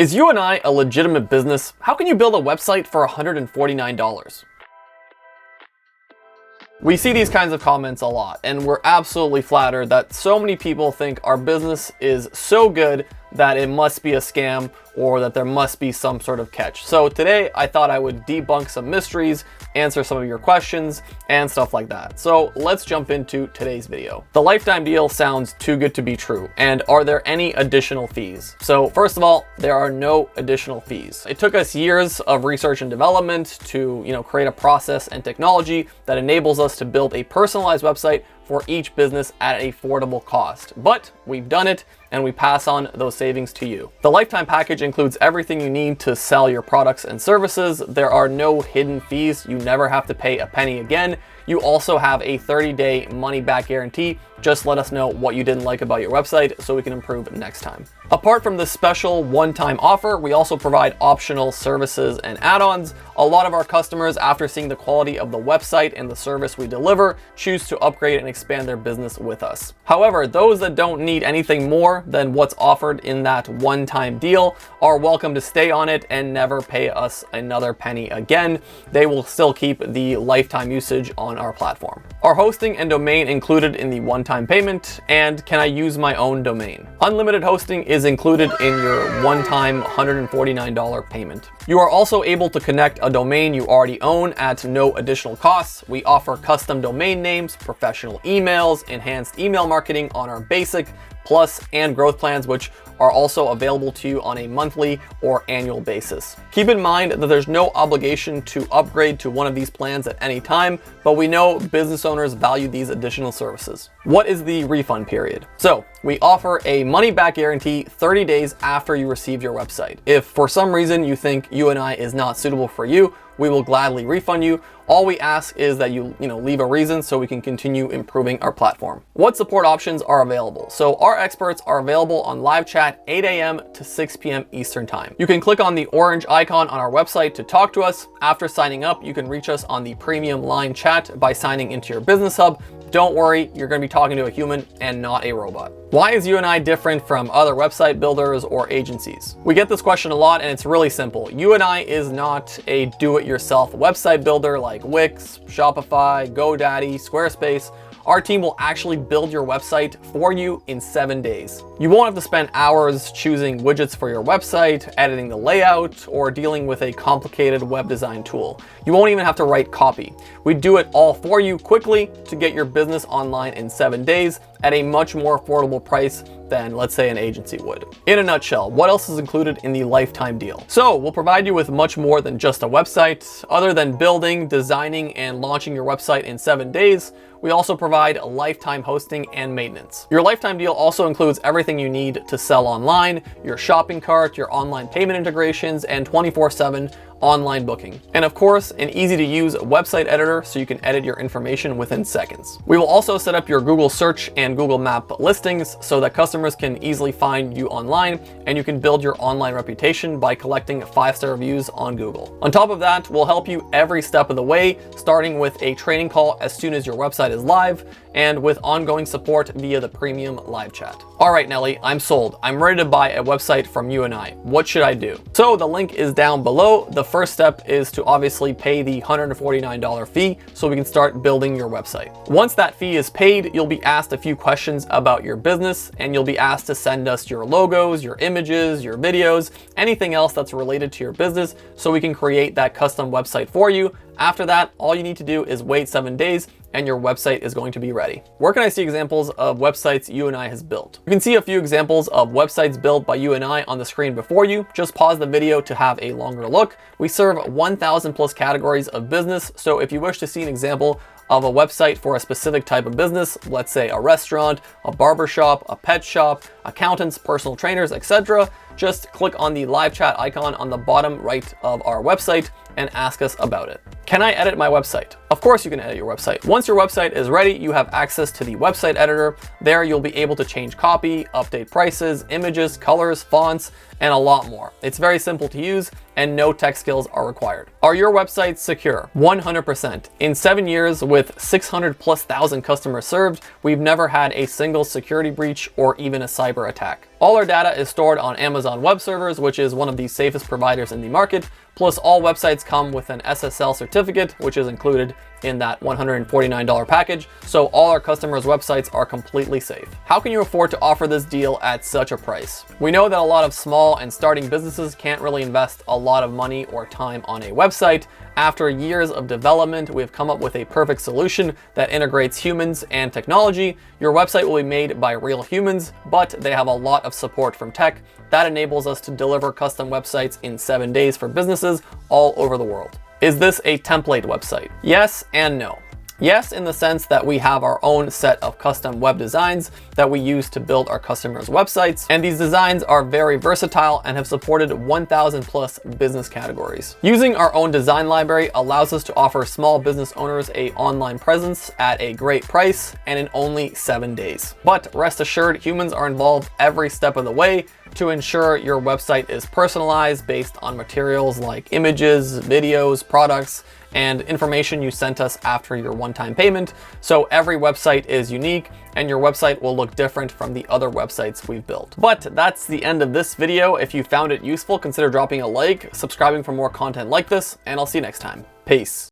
Is UENI a legitimate business? How can you build a website for $149? We see these kinds of comments a lot, and we're absolutely flattered that so many people think our business is so good that it must be a scam or that there must be some sort of catch. So today I thought I would debunk some mysteries, answer some of your questions, and stuff like that. So let's jump into today's video. The lifetime deal sounds too good to be true. And are there any additional fees? So first of all, there are no additional fees. It took us years of research and development to, create a process and technology that enables us to build a personalized website for each business at an affordable cost. But we've done it, and we pass on those savings to you. The lifetime package includes everything you need to sell your products and services. There are no hidden fees. You never have to pay a penny again. You also have a 30-day money-back guarantee. Just let us know what you didn't like about your website so we can improve next time. Apart from this special one-time offer, we also provide optional services and add-ons. A lot of our customers, after seeing the quality of the website and the service we deliver, choose to upgrade and expand their business with us. However, those that don't need anything more than what's offered in that one-time deal are welcome to stay on it and never pay us another penny again. They will still keep the lifetime usage on our platform. Are hosting and domain included in the one-time payment? And can I use my own domain? Unlimited hosting is included in your one-time $149 payment. You are also able to connect a domain you already own at no additional costs. We offer custom domain names, professional emails, enhanced email marketing on our basic, plus, and growth plans, which are also available to you on a monthly or annual basis. Keep in mind that there's no obligation to upgrade to one of these plans at any time, but we know business owners value these additional services. What is the refund period? So we offer a money-back guarantee 30 days after you receive your website. If for some reason you think UENI is not suitable for you, we will gladly refund you. All we ask is that you leave a reason so we can continue improving our platform. What support options are available? So our experts are available on live chat 8 a.m. to 6 p.m. Eastern time. You can click on the orange icon on our website to talk to us. After signing up, you can reach us on the premium line chat by signing into your business hub. Don't worry, you're going to be talking to a human and not a robot. Why is UENI different from other website builders or agencies? We get this question a lot, and it's really simple. UENI is not a do-it-yourself website builder like Wix, Shopify, GoDaddy, Squarespace. Our team will actually build your website for you in 7 days. You won't have to spend hours choosing widgets for your website, editing the layout, or dealing with a complicated web design tool. You won't even have to write copy. We do it all for you quickly to get your business online in 7 days at a much more affordable price than, let's say, an agency would. In a nutshell, what else is included in the lifetime deal? So we'll provide you with much more than just a website. Other than building, designing, and launching your website in 7 days, we also provide lifetime hosting and maintenance. Your lifetime deal also includes everything you need to sell online, your shopping cart, your online payment integrations, and 24/7 online booking. And of course, an easy to use website editor so you can edit your information within seconds. We will also set up your Google search and Google Map listings so that customers can easily find you online, and you can build your online reputation by collecting 5-star reviews on Google. On top of that, we'll help you every step of the way, starting with a training call as soon as your website is live, and with ongoing support via the premium live chat. All right, Nelly, I'm sold. I'm ready to buy a website from UENI. What should I do? So the link is down below. The first step is to obviously pay the $149 fee so we can start building your website. Once that fee is paid, you'll be asked a few questions about your business, and you'll be asked to send us your logos, your images, your videos, anything else that's related to your business so we can create that custom website for you. After that, all you need to do is wait 7 days and your website is going to be ready. Where can I see examples of websites UENI has built? You can see a few examples of websites built by UENI on the screen before you. Just pause the video to have a longer look. We serve 1,000 plus categories of business, so if you wish to see an example of a website for a specific type of business, let's say a restaurant, a barber shop, a pet shop, accountants, personal trainers, etc., just click on the live chat icon on the bottom right of our website and ask us about it. Can I edit my website? Of course you can edit your website. Once your website is ready, you have access to the website editor. There you'll be able to change copy, update prices, images, colors, fonts, and a lot more. It's very simple to use and no tech skills are required. Are your websites secure? 100%. In 7 years with 600,000+ customers served, we've never had a single security breach or even a cyber attack. All our data is stored on Amazon Web Servers, which is one of the safest providers in the market. Plus, all websites come with an SSL certificate, which is included in that $149 package. So all our customers' websites are completely safe. How can you afford to offer this deal at such a price? We know that a lot of small and starting businesses can't really invest a lot of money or time on a website. After years of development, we've come up with a perfect solution that integrates humans and technology. Your website will be made by real humans, but they have a lot of support from tech. That enables us to deliver custom websites in 7 days for businesses all over the world. Is this a template website? Yes and no. Yes, in the sense that we have our own set of custom web designs that we use to build our customers' websites, and these designs are very versatile and have supported 1,000 plus business categories. Using our own design library allows us to offer small business owners an online presence at a great price and in only 7 days. But rest assured, humans are involved every step of the way to ensure your website is personalized based on materials like images, videos, products, and information you sent us after your one-time payment. So every website is unique and your website will look different from the other websites we've built. But that's the end of this video. If you found it useful, consider dropping a like, subscribing for more content like this, and I'll see you next time. Peace.